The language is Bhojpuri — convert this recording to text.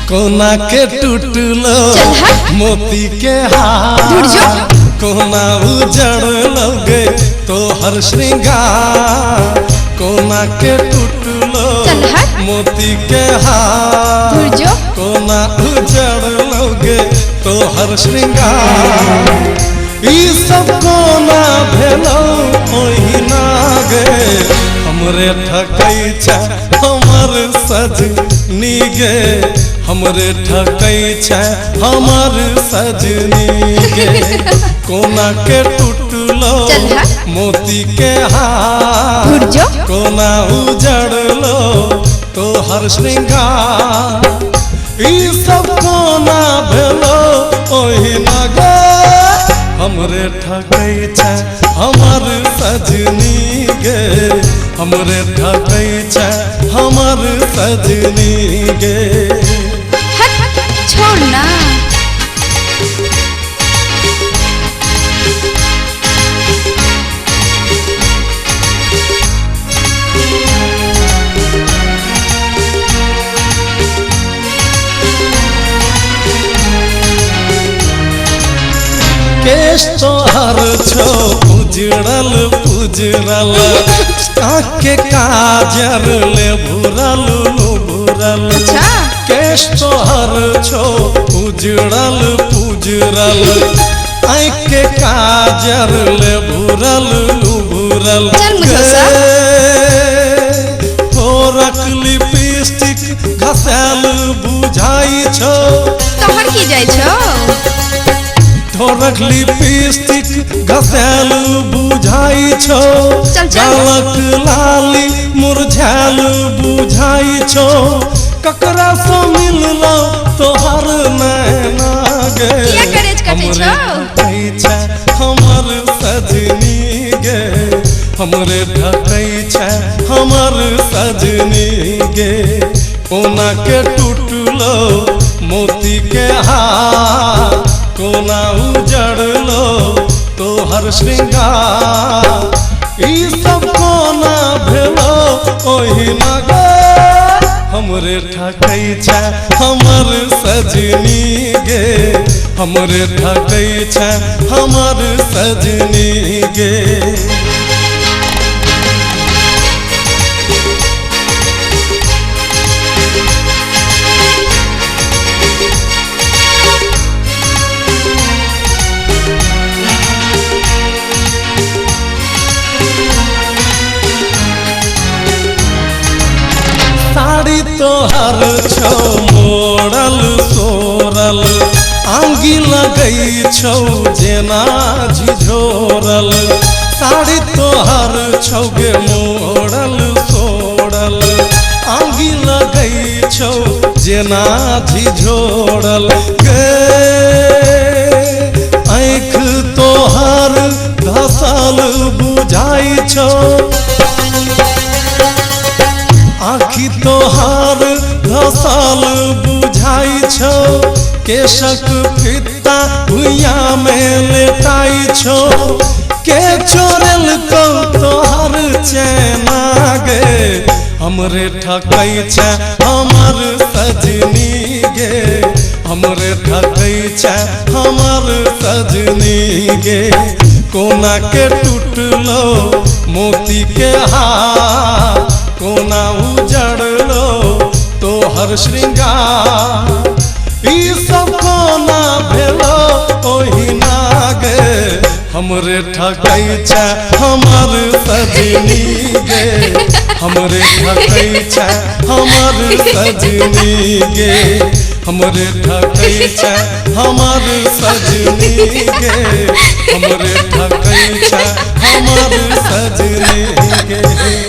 कोना के टूटलो मोती के हार, कोना उजड़ लोगे तो हर श्रृंगार। कोना के टूटलो मोती के हार, कोना उजड़ लोगे तो हर श्रृंगार। ई सब कोना भेलो ओही नागे, हमरे ठकै छै हमर सजनी गे, हमरे ठकै छै हमर सजनी गे। कोना के टूटलो मोती के हार, कोना उजड़लो तो हर श्रृंगार। ई सब कोना भेलो ओही नागे, हमरे ठकै छै हमर सजनी गे, हमरे ठकै छै हमर सजनी गे। छोड़ ना केश तोहर छो उजड़ल पुजरल, आँख काजर ले भूरल भूरल। केश तोहर छो उजड़ल पुजरल, आँख काजर ले भूरल भूरल। तोरक लिपस्टिक घसेल बुझाई छो, तोहर की जाय छो। तोरक लिपस्टिक घसेल बुझाई छो, गालक लाली मुरझाल बुझाई छो। ककरा से मिललो तोहर नैना गे, हमरे ठकै छै हमर सजनी गे, हमरे ठकै छै हमर सजनी गे। कोना के टूटलो मोती के हार, कोना उजड़लो तो हर श्रृंगार। ई सब कोना भेलो ओही नागे, हमरे ठकै छै हमर सजनी गे, हमरे ठकै छै हमर सजनी गे। साड़ी तोहर छो मोड़ल सोरल, आंगी लगई छौ जेना झिझोरल। साड़ी तोहर छौ गे मोड़ल सोरल, आंगी लगई छौ जेना झिझोरल गे। आँख तोहर धसल बुझाई छौ, आँखि तोहर धसल बुझाई छौ। केशक फित्ता भुइया में लेटाई छौ, के चोरल को तोहर चैना गे। हमरे ठकै छै हमर सजनी गे, हमरे ठकै छै हमर सजनी गे। कोना के टूटलो मोती के हार, कोना उजड़लो तो हर श्रृंगार। ई सब कोना भेलो ओही नागे, हमरे ठकै छै हमर सजनी गे, हमरे ठकै छै हमर सजनी गे, हमरे ठकै छै हमर सजनी गे, हमरे ठकै छै हमर सजनी गे।